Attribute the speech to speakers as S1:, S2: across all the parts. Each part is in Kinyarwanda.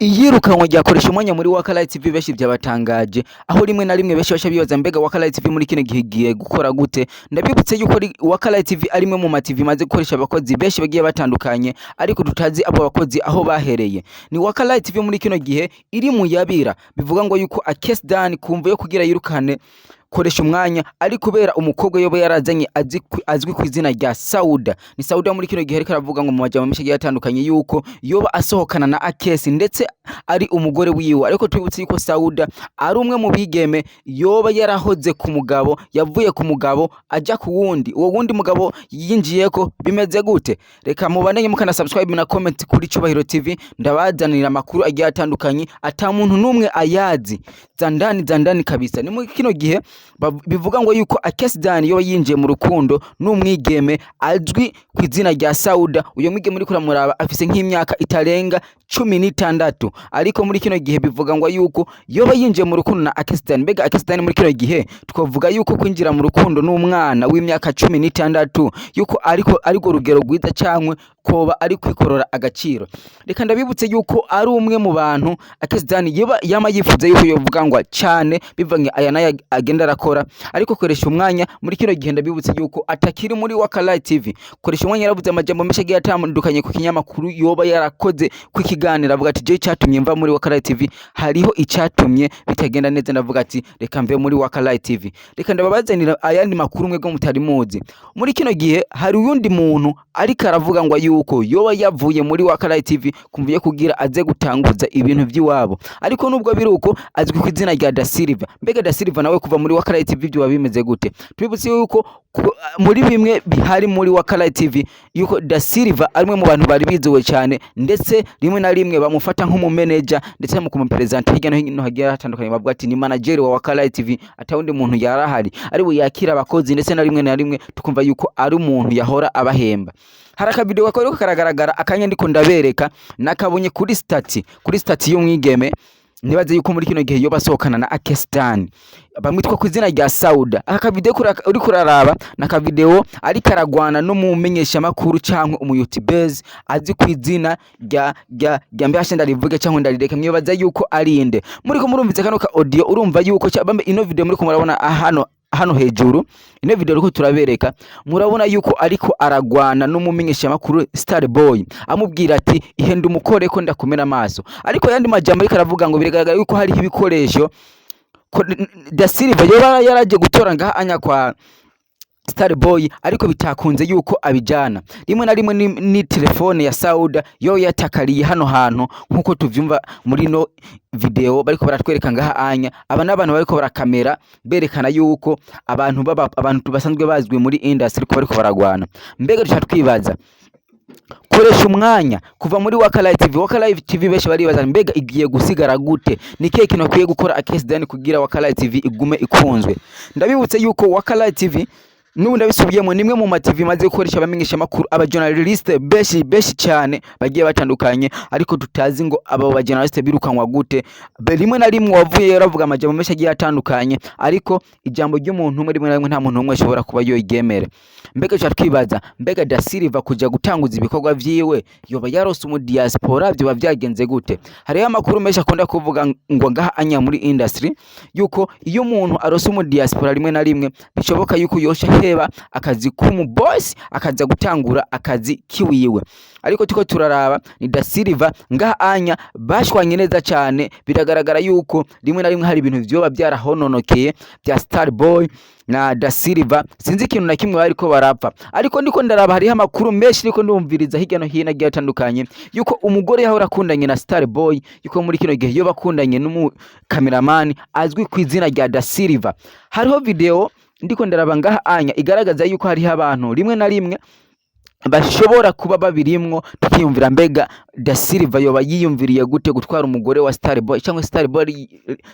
S1: Iyirukanwa rya Koreshumwanya muri Light TV benshi byabatangaje, aho rimwe na rimwe benshi bibaza mbega Light TV muri kino gihe giye gukora gute. Ndabibutse yuko Light TV arimwe mu TV maze gukoresha abakozi benshi bagiye batandukanye, ariko tutazi abo bakozi aho bahereye. Ni Light TV muri kino gihe iri mu yabira, bivuga ngo yuko Akes kumva yo kugira yirukane Koreshumwanya ari kubera umukobwa yoba yarazanye azwi ku izina rya Sauda. Ni Sauda muri kino gihe ariko aravuga ngo mu majambo menshi yatandukanye yuko yoba asohokana na Akes ndetse ari umugore wiwe, ariko twibutse yuko Sauda ari umwe mu bigeme yoba yarahoze ku mugabo, yavuye ku mugabo aja ku wundi, uwo wundi mugabo yinjiyeko bimeze gute. Reka mubandanye mukana subscribe na comment kuri Cyubahiro TV, ndabazanira amakuru agiye atandukanye ata muntu numwe ayazi zandani kabisa. Ni muri kino gihe bivuga ngo yuko Akes yoba yinjiye mu rukundo n'umwigeme azwi ku izina rya Sauda. Uyo mwigeme muri kuramuraba afise nk'imyaka itarenga 16, ariko muri kino gihe bivuga ngo yuko yoba yinjiye mu rukundo na Akes. Mbega Akes muri kino gihe twavuga yuko kwinjira mu rukundo n'umwana w'imyaka 16 yuko ariko rugero rwiza cyangwe koba ari kwikorora agaciro. Reka ndabibutse yuko ari umwe mu bantu Akes yama yifuza yuko yovuga ngo cyane bivanye aya naye agenda arakora, ariko Koreshumwanya muri kino gihe ndabibutse yuko atakiri muri Light TV. Koreshumwanya yaravuze amajambo menshi agiye atandukanye ku kinyamakuru yoba yarakoze ku kiganiro, avuga ati je cyatumye mva muri Light TV, hariho icyatumye bitagenda neza, ndavuga ati reka mve muri Light TV. Reka ndababazanira ayandi makuru mwego mutari muzi. Muri kino gihe hari uyundi muntu ariko aravuga ngo yuko yoba yavuye muri Light TV kumviye kugira aze gutanguza ibintu by'iwabo, ariko nubwo biruko azwi ku izina rya Silva. Mbega Silva nawe kuva muri Light TV byo bimeze gute? Twibutse yuko muri bimwe bihari muri Light TV yuko Silva arimwe mu bantu bari bizowe cyane, ndetse rimwe na rimwe bamufata nk'umumeneja ndetse mu kumupresenta hirya no hino hagiye hatandukanye, bavuga ati ni manager wa Light TV, atawundi muntu yarahari ari we yakira abakozi, ndetse na rimwe tukumva yuko ari umuntu yahora abahemba. Haraka video gakoreko karagaragara akanya ndiko ndabereka nakabonye kuri stati y'umwigeme, nibaze yuko muri kino gihe yoba asohokana na Akes bamwitwa ku izina rya Sauda. Aka video uri kuraraba naka video ari karagwana no mu menyesha makuru cyangwa umuyutubers azi ku izina rya mbashe ndarivuge cyangwa ndarireke mwibaza yuko arinde. Muri ko murumvize kano ka audio urumva yuko bambe ino video muri ko murabona hano hejuru, ino video riko turabereka murabona yuko ariko aragwana n'umumenyesha makuru Starboy, amubwira ati ihenda umukore ko ndakumena amaso. Ariko yandi majambo ariko aravuga ngo biregaragara yuko hari ibikoresho Silva yoba yaraje gutora ngaha anya kwa Starboy, ariko bitakunze yuko abijana. Rimwe na rimwe ni telefone ya Sauda yo yatakariye hano hantu nkuko tuvyumva muri no video bariko baratwereka ngaha anya. Aba n'abantu bariko barakamera berekana yuko abantu basanzwe bazwi muri industry ko bariko baragwana. Mbega duca twibaza Koreshumwanya kuva muri Light TV benshi baribaza mbega igiye gusigara gute, ni kihe kintu akwiye gukora Akes kugira Light TV igume ikunzwe. Ndabibutse yuko Light TV nubu ndabisubiyemo nimwe mu TV maze gukoresha abamenyesha makuru aba journalist beshi cyane bagiye batandukanye, ariko tutazi ngo aba journalist birukanwa gute. Rimwe na rimwe wavuye yaravuga amajambo menshi agiye atandukanye, ariko ijambo ry'umuntu umwe rimwe na rimwe nta muntu umwe ashobora kuba yo igemere. Mbega cyo twibaza mbega Silva kuja gutanguza ibikorwa vyiwe yoba yarose mu diaspora byo bavyagenze gute. Hariyo amakuru menshi akunda kuvuga ngo ngaha anya muri industry yuko iyo umuntu arose mu diaspora rimwe na rimwe bishoboka yuko yosha heba akazi kumu boss akaza gutangura akazi kiwiwe. Ariko tuko turaraba ni Silva ngaha anya bashwanye neza cyane, biragaragara yuko rimwe na rimwe hari ibintu byoba byarahononokeye bya Starboy na Silva, sinzi ikintu na kimwe bariko barapfa. Ariko ndiko ndaraba hariho amakuru menshi niko ndumviriza hirya no hino agiye atandukanye yuko umugore yahora akundanye na Starboy, yuko muri kino gihe yoba akundanye n'umu cameraman azwi ku izina rya Silva. Hariho video ndiko ndaraba ngaha anya igaragaza yuko hariho abantu rimwe na rimwe bashobora kuba babirimwo, tukiyumvira mbega Silva yoba yiyumviriye gute gutwara umugore wa Starboy, cyangwa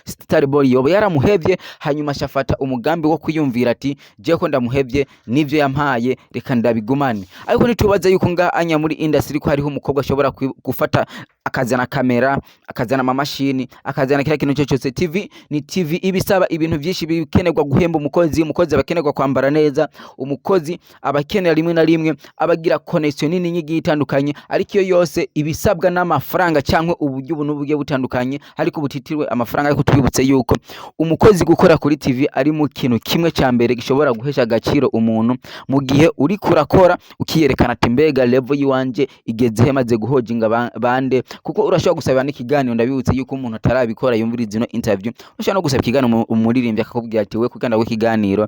S1: Starboy yoba yaramuhevye hanyuma ashafata umugambi wo kwiyumvira ati je ko ndamuhevye nivyo yampaye reka ndabigumane. Ariko nitubaza yuko ngaha anya muri industry ko hariho umukobwa ashobora gufata akazana kamera, akazana amamashini, akazana kila kintu cyose. TV ni TV ibisaba ibintu byinshi bikenerwa guhemba umukozi abakenerwa kwambara neza, umukozi abakenera rimwe na rimwe abagira connection nini nyigi itandukanye, ariko iyo yose ibisabwa n'amafaranga cyangwa uburyo n'uburyo butandukanye, ariko butitirwe amafaranga. Ariko tubibutse yuko umukozi gukora kuri TV ari mu kintu kimwe cya mbere gishobora guhesha agaciro umuntu mu gihe uri kurakora ukiyerekana ati mbega level yiwanje igeze he maze guhojinga bande, kuko urashobora gusaba n'ikiganiro. Ndabibutse yuko umuntu atarabikora yumviriza ino interview, urashobora no gusaba ikiganiro umuririmbyi akakubwira ati we kuganda w'ikiganiro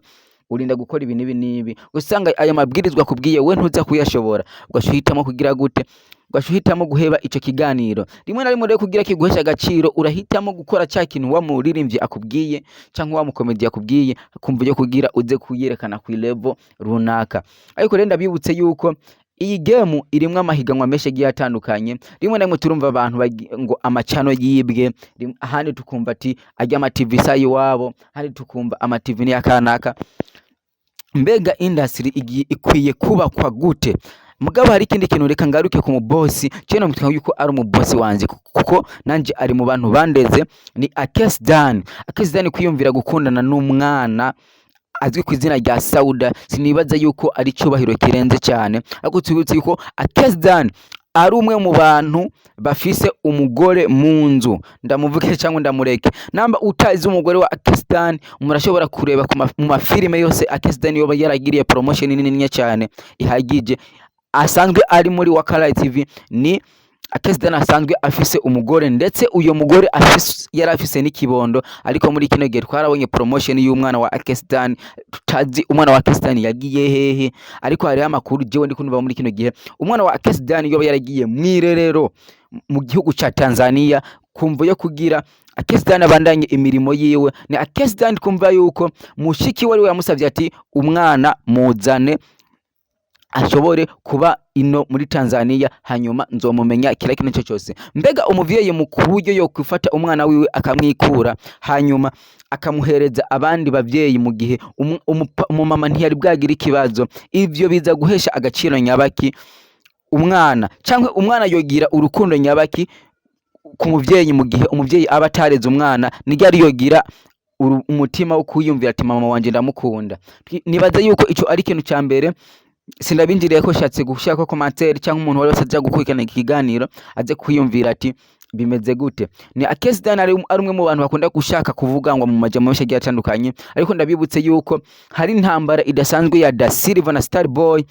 S1: urinda gukora ibi nibi, usanga aya mabwirizwa kubwiye we ntuza kuyashobora, ugashuhitamo kugira gute, ugashuhitamo guheba ico kiganiro. Rimwe na rimwe rero kugira kiguhesha agaciro urahitamo gukora cya kintu wa muririmbyi akubwiye cyangwa wa mukomedi akubwiye, kumva yo kugira uze kuyerekana ku level runaka. Ariko rero ndabibutse yuko iyi game irimwe amahiganwa menshi agiye atandukanye. Rimwe na rimwe turumva abantu ngo amacano yibwe, ahandi tukumva ati ajya ama TV sayi wabo, ahandi tukumva ama TV ni yakanaka. Mbega industry ikwiye kubakwa gute? Mugabo hari ikindi kintu reka ngaruke ku mubosi cyane mutwa yuko ari umubosi wanje, kuko nanje ari mu bantu bandeze, ni Akes kwiyumvira gukundana n'umwana azwi ku izina rya Sauda. Sinibaza yuko ari cyubahiro kirenze cyane, ariko tubitse yuko Akes ari umwe mu bantu bafise umugore mu nzu. Ndamuvuke cyangwa ndamureke, namba utazi umugore wa Akes murashobora kureba mu mafilime yose Akes yoba yaragiriye promotion nini cyane ihagije. Asanzwe ari muri Wakala TV, ni Akes asanzwe afise umugore, ndetse uyo mugore yari afise n'ikibondo. Ariko muri kino gihe twarabonye promotion y'umwana wa Akes, tutazi umwana wa Akes yagiye hehe. Ariko hari amakuru jewe ndi kunumva muri kino gihe umwana wa Akes yoba yaragiye mwirerero mu gihugu ca Tanzania, kumva yo kugira Akes abandanye imirimo yiwe. Ni Akes kumva yuko mushiki wari yamusavye ati umwana muzane ashobore kuba ino muri Tanzania, hanyuma nzomumenya kila kintu cyose. Mbega umuvyeyi mukuburyo yo kwifata umwana wiwe akamwikura, hanyuma akamuhereza abandi bavyeyi mu gihe umumama ntiyari bwagira ikibazo. Ivyo biza guhesha agaciro nyabaki umwana, cyangwa umwana yogira urukundo nyabaki ku muvyeyi mu gihe umuvyeyi aba atareze umwana, nigari yogira umutima wo kuyumvira ati mama wanje ndamukunda. Nibaza yuko ico ari kintu cya mbere. Sindabinjiriye ko shatse gushaka commentaire cyangwa umuntu wari wese gukurikirana ikiganiro aze kwiyumvira ati bimeze gute. Ni Akes ari umwe mu bantu bakunda gushaka kuvuga ngo mu majambo menshi agiye atandukanye, ariko ndabibutse yuko hari intambara idasanzwe ya Da Silva na Starboy.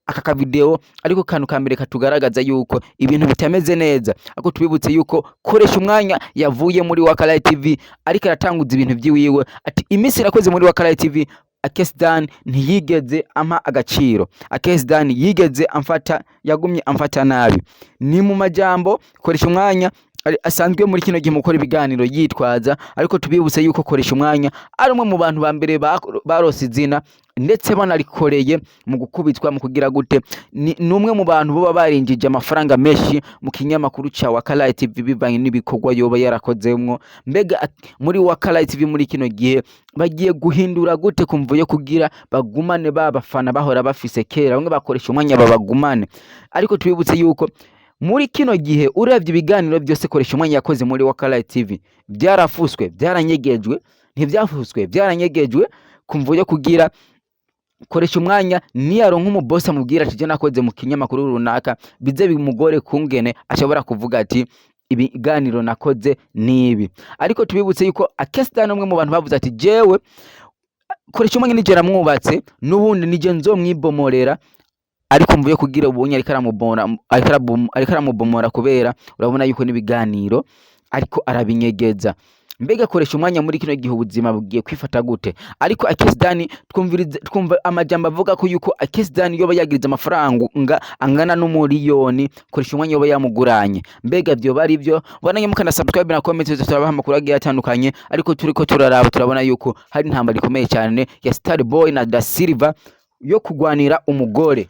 S1: Aka video ariko kantu kambere katugaragaza yuko ibintu bitameze neza, ariko tubibutse yuko Koreshumwanya yavuye muri Wakala TV ariko aratanguza ibintu byiwiwe ati imisi irakoze muri Wakala TV. Akes ntiyigeze ampa agaciro, Akes yigeze yagumye amfata nabi. Ni mu majambo Koreshumwanya asanzwe muri kino gihe mukora ibiganiro yitwaza, ariko tubibutse yuko Koreshumwanya ari umwe mu bantu ba mbere barose izina, ndetse banarikoreye mu gukubitwa mu kugira gute. Ni umwe mu bantu bo barinjije amafaranga menshi mu kinyamakuru ca Wakala TV bivanye n'ibikorwa yoba yarakozemwo. Mbega muri Wakala TV muri kino gihe bagiye guhindura gute kumva yo kugira bagumane babafana bahora bafise kera, bamwe bakoresha umwanya babagumane. Ariko tubibutse yuko muri kino gihe uravye ibiganiro byose Koreshumwanya yakoze muri Wakala TV byarafuswe, byaranyegejwe, ntibyafuswe byaranyegejwe, kumva yo kugira Koreshumwanya niyaronka umubosi amubwira ati je nakoze mu kinyamakuru runaka, bize bimugore kungene ashobora kuvuga ati ibiganiro nakoze nibi. Ariko tubibutse yuko Akes umwe mu bantu bavuze ati jewe Koreshumwanya nije ramwubatse n'ubundi nije nzomwibomorera, ariko mvuye kugira ubunye ariko aramubomora kubera urabona yuko n'ibiganiro ariko arabinyegeza. Mbega Koreshumwanya muri kino gihe ubuzima bugiye kwifata gute? Ariko Akes twumva amajambo avuga ko yuko Akes yoba yagiriza amafaranga angana n'umuriyoni Koreshumwanya yoba yamuguranye. Mbega byo bari byo? Bonanye mukana subscribe na comment turabaha amakuru agiye atandukanye, ariko turiko turaraba turabona yuko hari intambara ikomeye cyane ya Starboy na Da Silva yo kugwanira umugore.